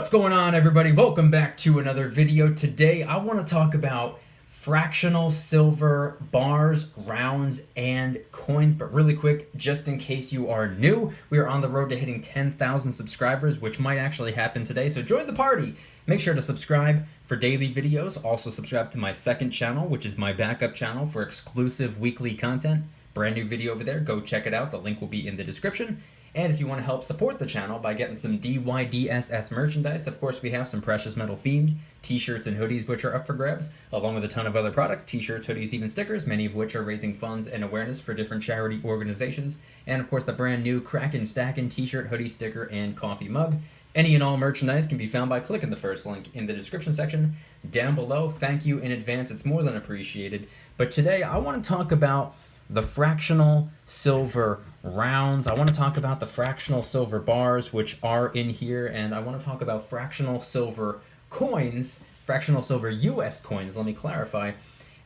What's going on, everybody? Welcome back to another video. Today I want to talk about fractional silver bars, rounds, and coins. But really quick, just in case you are new, we are on the road to hitting 10,000 subscribers, which might actually happen today. So join the party. Make sure to subscribe for daily videos. Also subscribe to my second channel, which is my backup channel for exclusive weekly content. Brand new video over there. Go check it out. The link will be in the description. And if you want to help support the channel by getting some DYDSS merchandise, of course we have some precious metal themed t-shirts and hoodies which are up for grabs, along with a ton of other products, t-shirts, hoodies, even stickers, many of which are raising funds and awareness for different charity organizations. And of course the brand new Crackin' Stackin' t-shirt, hoodie, sticker, and coffee mug. Any and all merchandise can be found by clicking the first link in the description section down below. Thank you in advance, it's more than appreciated. But today I want to talk about the fractional silver rounds. I want to talk about the fractional silver bars, which are in here, and I want to talk about fractional silver coins, fractional silver US coins, let me clarify,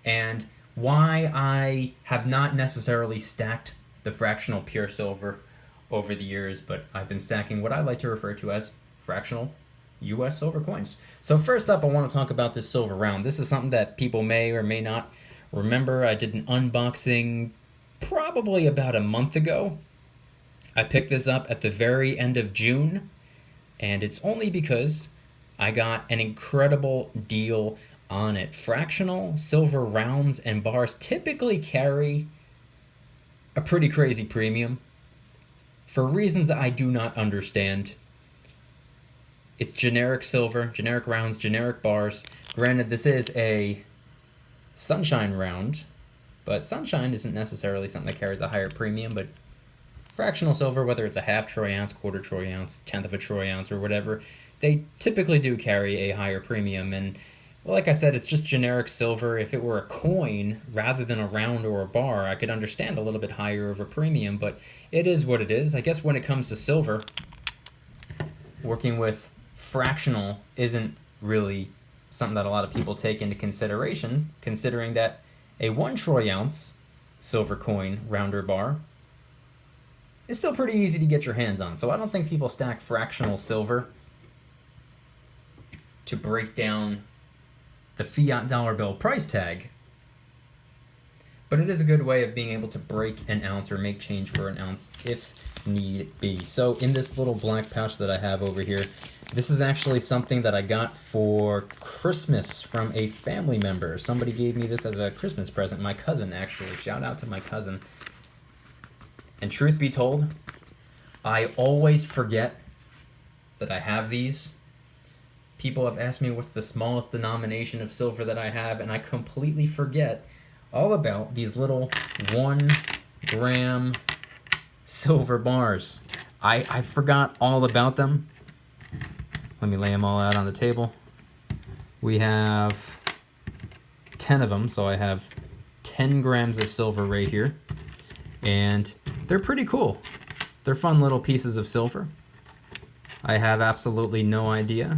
and why I have not necessarily stacked the fractional pure silver over the years, but I've been stacking what I like to refer to as fractional US silver coins. So first up, I want to talk about this silver round. This is something that people may or may not remember. I did an unboxing probably about a month ago. I picked this up at the very end of June, and it's only because I got an incredible deal on it. Fractional silver rounds and bars typically carry a pretty crazy premium for reasons that I do not understand. It's generic silver, generic rounds, generic bars. Granted, this is a sunshine round, but sunshine isn't necessarily something that carries a higher premium, but fractional silver, whether it's a half troy ounce, quarter troy ounce, tenth of a troy ounce, or whatever, they typically do carry a higher premium. And well, like I said, it's just generic silver. If it were a coin rather than a round or a bar, I could understand a little bit higher of a premium, but it is what it is. I guess when it comes to silver, working with fractional isn't really something that a lot of people take into consideration, considering that a 1 troy ounce silver coin, round or bar, is still pretty easy to get your hands on. So I don't think people stack fractional silver to break down the fiat dollar bill price tag, but it is a good way of being able to break an ounce or make change for an ounce if need be. So in this little black pouch that I have over here, this is actually something that I got for Christmas from a family member. Somebody gave me this as a Christmas present. My cousin, actually. Shout out to my cousin. And truth be told, I always forget that I have these. People have asked me what's the smallest denomination of silver that I have, and I completely forget all about these little 1 gram silver bars. I forgot all about them. Let me lay them all out on the table. We have 10 of them, so I have 10 grams of silver right here. And they're pretty cool. They're fun little pieces of silver. I have absolutely no idea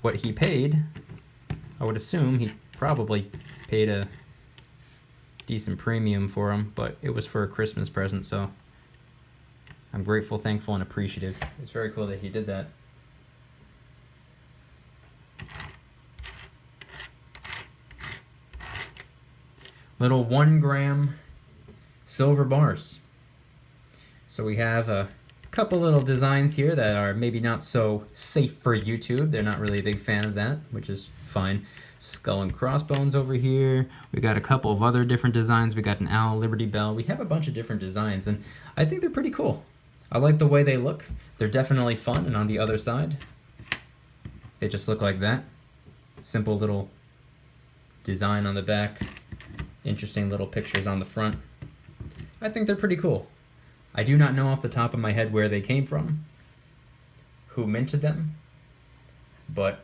what he paid. I would assume he probably paid a decent premium for them, but it was for a Christmas present, so I'm grateful, thankful, and appreciative. It's very cool that he did that. Little 1 gram silver bars. So we have a couple little designs here that are maybe not so safe for YouTube. They're not really a big fan of that, which is fine. Skull and crossbones over here. We got a couple of other different designs. We got an owl, Liberty Bell. We have a bunch of different designs, and I think they're pretty cool. I like the way they look. They're definitely fun, and on the other side, they just look like that. Simple little design on the back. Interesting little pictures on the front. I think they're pretty cool. I do not know off the top of my head where they came from, who minted them, but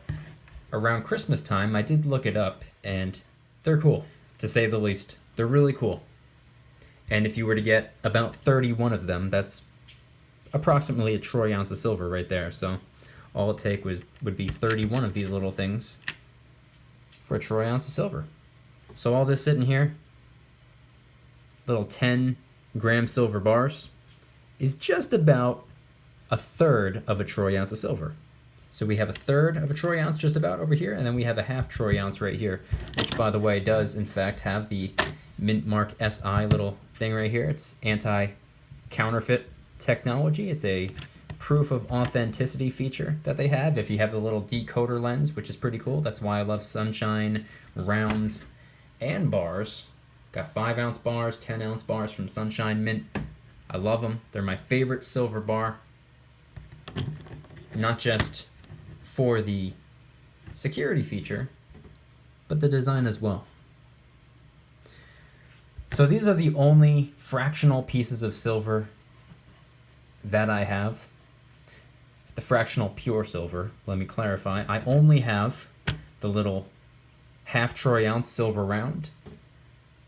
around Christmas time, I did look it up, and they're cool, to say the least. They're really cool. And if you were to get about 31 of them, that's approximately a troy ounce of silver right there. So all it take would be 31 of these little things for a troy ounce of silver. So all this sitting here, little 10 gram silver bars, is just about a third of a troy ounce of silver. So we have a third of a troy ounce just about over here, and then we have a half troy ounce right here, which by the way does in fact have the Mint Mark SI little thing right here. It's anti-counterfeit technology. It's a proof of authenticity feature that they have if you have the little decoder lens, which is pretty cool. That's why I love Sunshine rounds and bars. Got 5-ounce bars, 10-ounce bars from Sunshine Mint. I love them. They're my favorite silver bar. Not just for the security feature, but the design as well. So these are the only fractional pieces of silver that I have. The fractional pure silver, let me clarify. I only have the little half troy ounce silver round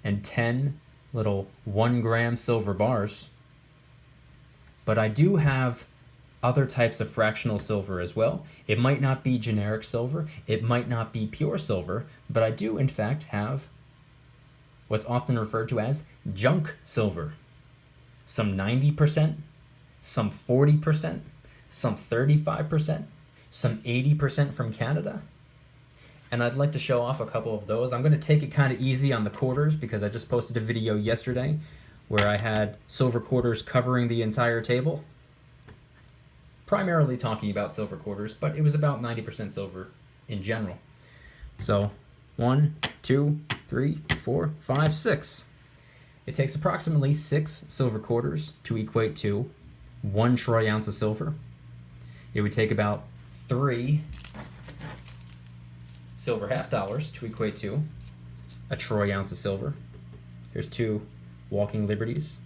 and 10 little 1 gram silver bars. But I do have other types of fractional silver as well. It might not be generic silver, it might not be pure silver, but I do in fact have what's often referred to as junk silver. Some 90%, some 40%, some 35%, some 80% from Canada. And I'd like to show off a couple of those. I'm gonna take it kind of easy on the quarters because I just posted a video yesterday where I had silver quarters covering the entire table. Primarily talking about silver quarters, but it was about 90% silver in general. So 1, 2, 3, 4, 5, 6. It takes approximately 6 silver quarters to equate to 1 troy ounce of silver. It would take about 3 silver half dollars to equate to a troy ounce of silver. Here's 2 walking liberties.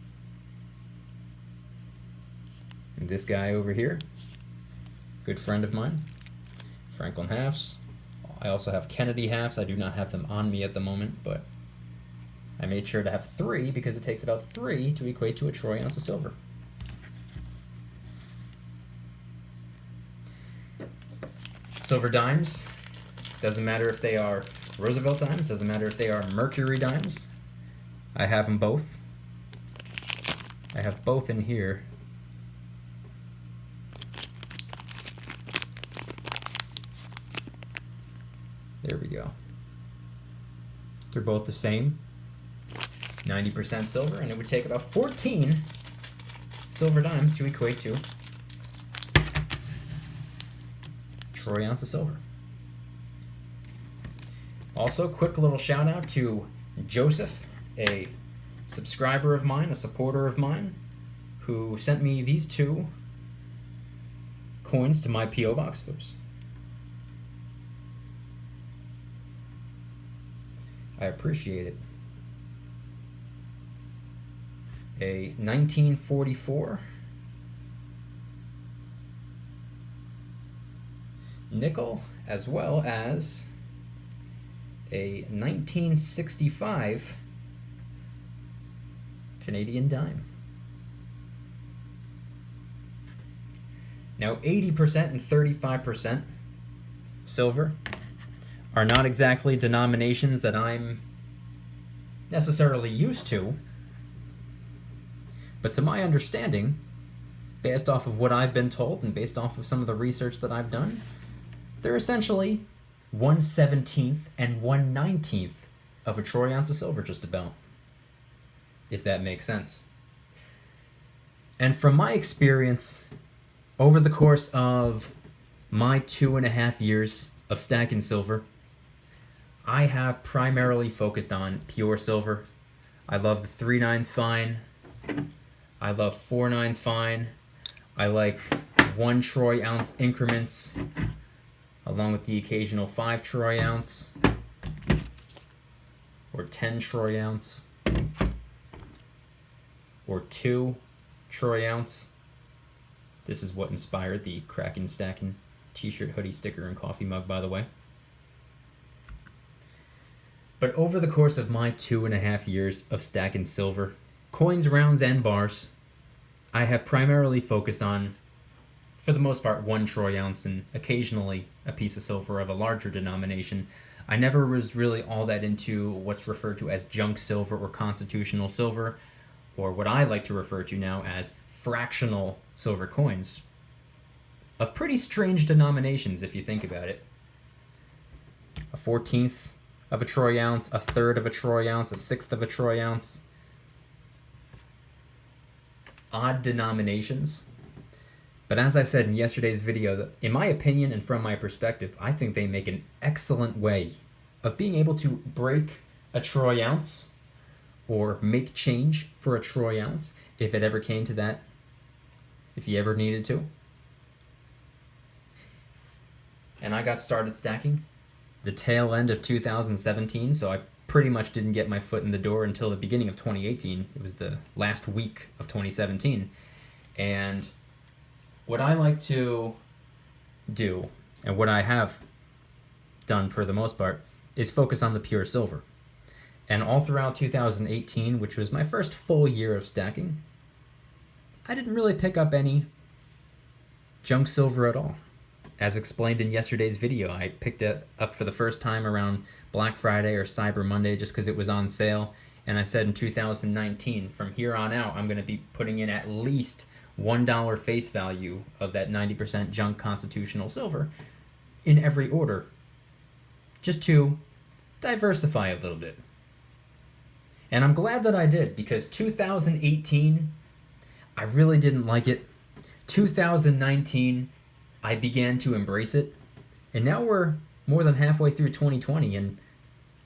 And this guy over here, good friend of mine, Franklin halves. I also have Kennedy halves. I do not have them on me at the moment, but I made sure to have 3 because it takes about 3 to equate to a troy ounce of silver. Silver dimes, doesn't matter if they are Roosevelt dimes, doesn't matter if they are Mercury dimes. I have them both. I have both in here. There we go. They're both the same, 90% silver, and it would take about 14 silver dimes to equate to troy ounce of silver. Also, quick little shout out to Joseph, a subscriber of mine, a supporter of mine, who sent me these 2 coins to my P.O. box. Oops. I appreciate it. A 1944 nickel, as well as a 1965 Canadian dime. Now 80% and 35% silver are not exactly denominations that I'm necessarily used to, but to my understanding, based off of what I've been told and based off of some of the research that I've done, they're essentially 1/17 and 1/19 of a troy ounce of silver, just about, if that makes sense. And from my experience, over the course of my 2.5 years of stacking silver, I have primarily focused on pure silver. I love the 3 nines fine. I love 4 nines fine. I like 1 troy ounce increments, along with the occasional 5 troy ounce or 10 troy ounce or 2 troy ounce. This is what inspired the Kraken Stacking t-shirt, hoodie, sticker, and coffee mug, by the way. But over the course of my 2.5 years of stacking silver, coins, rounds, and bars, I have primarily focused on, for the most part, 1 troy ounce and occasionally a piece of silver of a larger denomination. I never was really all that into what's referred to as junk silver or constitutional silver, or what I like to refer to now as fractional silver coins. of pretty strange denominations if you think about it. A 14th of a troy ounce, a 1/3 of a troy ounce, a 1/6 of a troy ounce. Odd denominations. But as I said in yesterday's video, in my opinion and from my perspective, I think they make an excellent way of being able to break a troy ounce or make change for a troy ounce if it ever came to that, if you ever needed to. And I got started stacking the tail end of 2017, so I pretty much didn't get my foot in the door until the beginning of 2018. It was the last week of 2017. And what I like to do, and what I have done for the most part, is focus on the pure silver. And all throughout 2018, which was my first full year of stacking, I didn't really pick up any junk silver at all. As explained in yesterday's video, I picked it up for the first time around Black Friday or Cyber Monday just because it was on sale. And I said in 2019, from here on out, I'm going to be putting in at least $1 face value of that 90% junk constitutional silver in every order, just to diversify a little bit. And I'm glad that I did, because 2018, I really didn't like it. 2019, I began to embrace it. And now we're more than halfway through 2020, and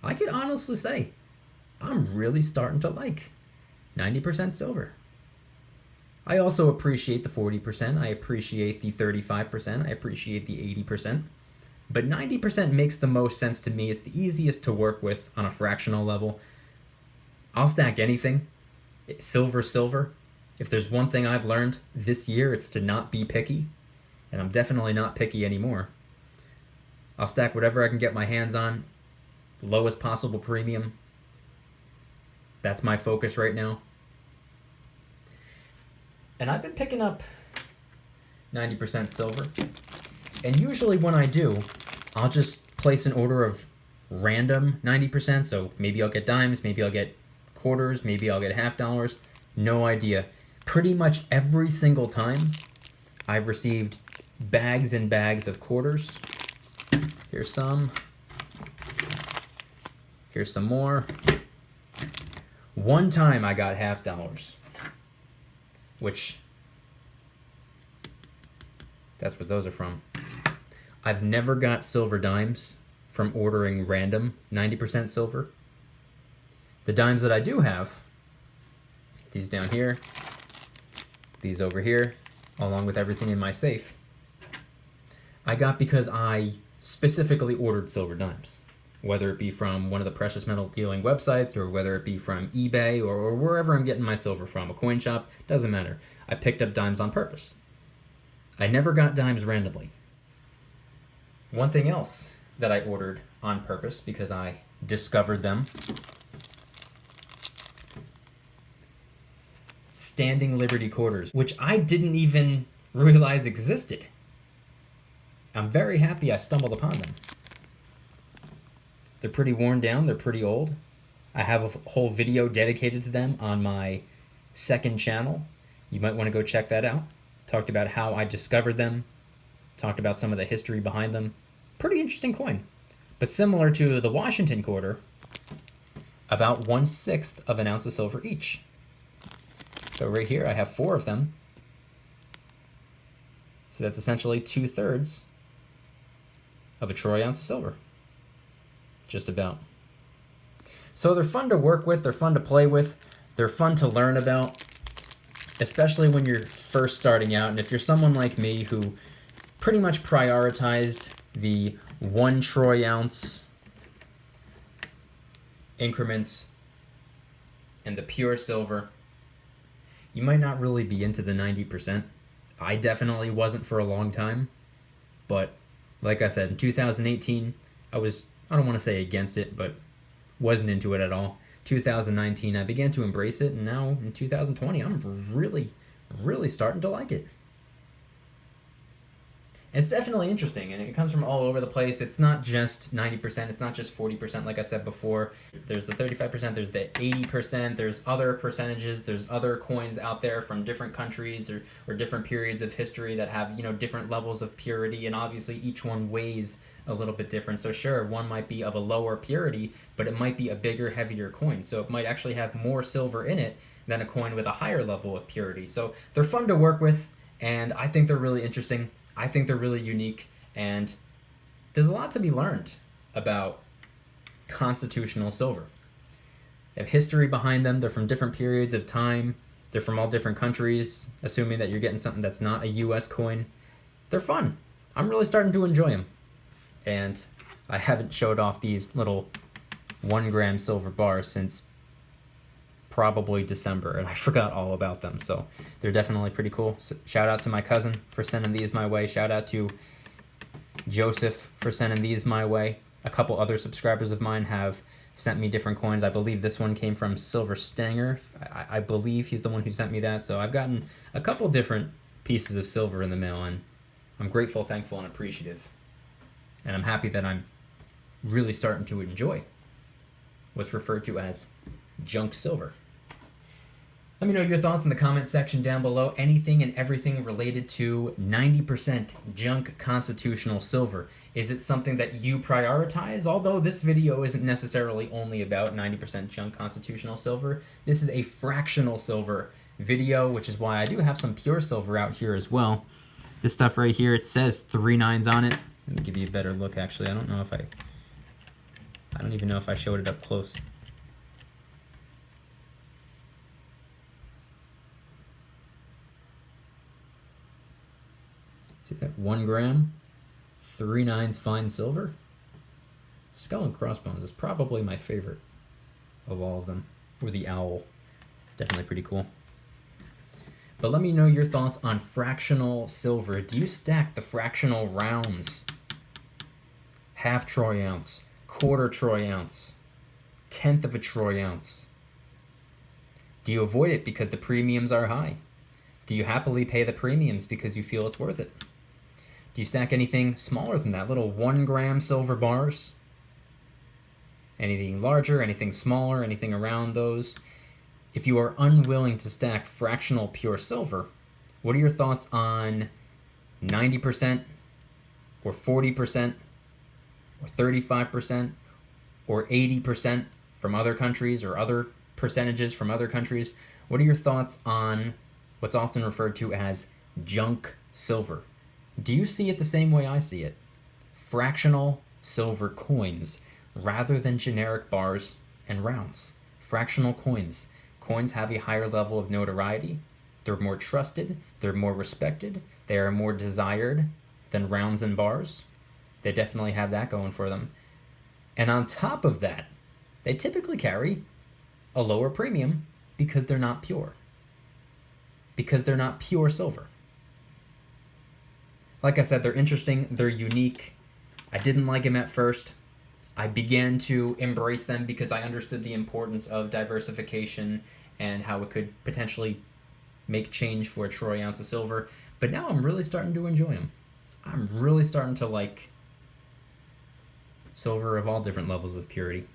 I could honestly say I'm really starting to like 90% silver. I also appreciate the 40%, I appreciate the 35%, I appreciate the 80%, but 90% makes the most sense to me. It's the easiest to work with on a fractional level. I'll stack anything, silver. If there's one thing I've learned this year, it's to not be picky, and I'm definitely not picky anymore. I'll stack whatever I can get my hands on, lowest possible premium. That's my focus right now. And I've been picking up 90% silver. And usually when I do, I'll just place an order of random 90%. So maybe I'll get dimes, maybe I'll get quarters, maybe I'll get $half. No idea. Pretty much every single time I've received bags and bags of quarters. Here's some. Here's some more. One time I got $half. Which, that's what those are from. I've never got silver dimes from ordering random 90% silver. The dimes that I do have, these down here, these over here, along with everything in my safe, I got because I specifically ordered silver dimes. Whether it be from one of the precious metal dealing websites, or whether it be from eBay, or wherever I'm getting my silver from, a coin shop, doesn't matter. I picked up dimes on purpose. I never got dimes randomly. One thing else that I ordered on purpose because I discovered them: Standing Liberty quarters, which I didn't even realize existed. I'm very happy I stumbled upon them. They're pretty worn down, they're pretty old. I have a whole video dedicated to them on my second channel. You might want to go check that out. Talked about how I discovered them, talked about some of the history behind them. Pretty interesting coin. But similar to the Washington quarter, about 1/6 of an ounce of silver each. So right here I have 4 of them. So that's essentially 2/3 of a troy ounce of silver. Just about. So they're fun to work with, they're fun to play with, they're fun to learn about, especially when you're first starting out. And if you're someone like me who pretty much prioritized the 1 troy ounce increments and the pure silver, you might not really be into the 90%. I definitely wasn't for a long time, but like I said, in 2018, I don't want to say against it, but wasn't into it at all. 2019, I began to embrace it, and now in 2020, I'm really starting to like it. It's definitely interesting, and it comes from all over the place. It's not just 90%, it's not just 40%, like I said before. There's the 35%, there's the 80%, there's other percentages, there's other coins out there from different countries or different periods of history that have, different levels of purity, and obviously each one weighs a little bit different. So sure, one might be of a lower purity, but it might be a bigger, heavier coin. So it might actually have more silver in it than a coin with a higher level of purity. So they're fun to work with, and I think they're really interesting. I think they're really unique, and there's a lot to be learned about constitutional silver. They have history behind them. They're from different periods of time. They're from all different countries, assuming that you're getting something that's not a US coin. They're fun. I'm really starting to enjoy them. And I haven't showed off these little 1 gram silver bars since probably December, and I forgot all about them. So they're definitely pretty cool. So shout out to my cousin for sending these my way. Shout out to Joseph for sending these my way. A couple other subscribers of mine have sent me different coins. I believe this one came from Silver Stanger. I believe he's the one who sent me that. So I've gotten a couple different pieces of silver in the mail, and I'm grateful, thankful, and appreciative. And I'm happy that I'm really starting to enjoy what's referred to as junk silver. Let me know your thoughts in the comment section down below. Anything and everything related to 90% junk constitutional silver. Is it something that you prioritize? Although this video isn't necessarily only about 90% junk constitutional silver. This is a fractional silver video, which is why I do have some pure silver out here as well. This stuff right here, it says 3 nines on it. Let me give you a better look, actually. I don't even know if I showed it up close. See that? 1 gram, 3 nines fine silver. Skull and Crossbones is probably my favorite of all of them. Or the owl. It's definitely pretty cool. But let me know your thoughts on fractional silver. Do you stack the fractional rounds? Half troy ounce, quarter troy ounce, 1/10 of a troy ounce. Do you avoid it because the premiums are high? Do you happily pay the premiums because you feel it's worth it? Do you stack anything smaller than that? Little 1 gram silver bars? Anything larger, anything smaller, anything around those? If you are unwilling to stack fractional pure silver, what are your thoughts on 90% or 40% or 35% or 80% from other countries or other percentages from other countries? What are your thoughts on what's often referred to as junk silver? Do you see it the same way I see it? Fractional silver coins rather than generic bars and rounds. Fractional coins. Coins have a higher level of notoriety. They're more trusted. They're more respected. They are more desired than rounds and bars. They definitely have that going for them. And on top of that, they typically carry a lower premium because they're not pure. Because they're not pure silver. Like I said, they're interesting, they're unique. I didn't like them at first. I began to embrace them because I understood the importance of diversification and how it could potentially make change for a troy ounce of silver. But now I'm really starting to enjoy them. I'm really starting to like silver of all different levels of purity.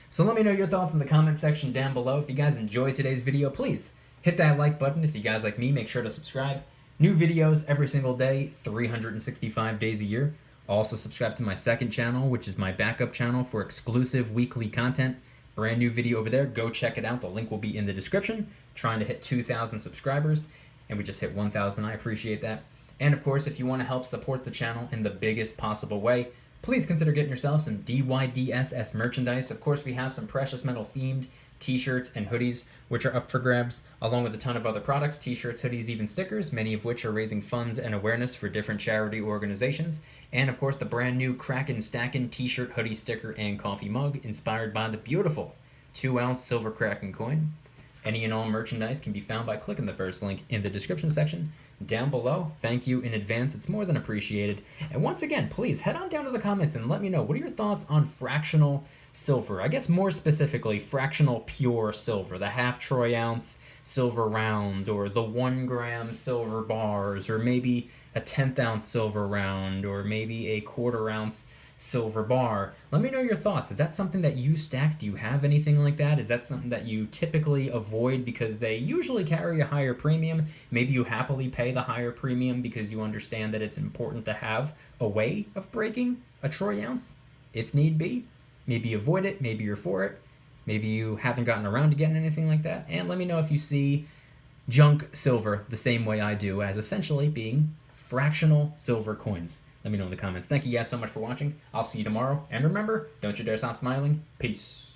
So let me know your thoughts in the comment section down below. If you guys enjoyed today's video, please hit that like button. If you guys like me, make sure to subscribe. New videos every single day, 365 days a year. Also subscribe to my second channel, which is my backup channel for exclusive weekly content. Brand new video over there. Go check it out. The link will be in the description. Trying to hit 2,000 subscribers, and we just hit 1,000. I appreciate that. And of course, if you want to help support the channel in the biggest possible way, please consider getting yourself some DYDSS merchandise. Of course, we have some precious metal themed t-shirts and hoodies, which are up for grabs, along with a ton of other products, t-shirts, hoodies, even stickers, many of which are raising funds and awareness for different charity organizations. And of course, the brand new Kraken Stackin' t-shirt, hoodie, sticker, and coffee mug, inspired by the beautiful 2-ounce silver Kraken coin. Any and all merchandise can be found by clicking the first link in the description section down below. Thank you in advance. It's more than appreciated. And once again, please head on down to the comments and let me know, what are your thoughts on fractional silver? I guess more specifically, fractional pure silver, the half troy ounce silver rounds, or the 1 gram silver bars, or maybe a 10th ounce silver round or maybe a quarter ounce silver bar. Let me know your thoughts. Is that something that you stack? Do you have anything like that? Is that something that you typically avoid because they usually carry a higher premium? Maybe you happily pay the higher premium because you understand that it's important to have a way of breaking a troy ounce if need be. Maybe avoid it. Maybe you're for it. Maybe you haven't gotten around to getting anything like that. And let me know if you see junk silver the same way I do, as essentially being fractional silver coins. Let me know in the comments. Thank you guys so much for watching. I'll see you tomorrow. And remember, don't you dare stop smiling. Peace.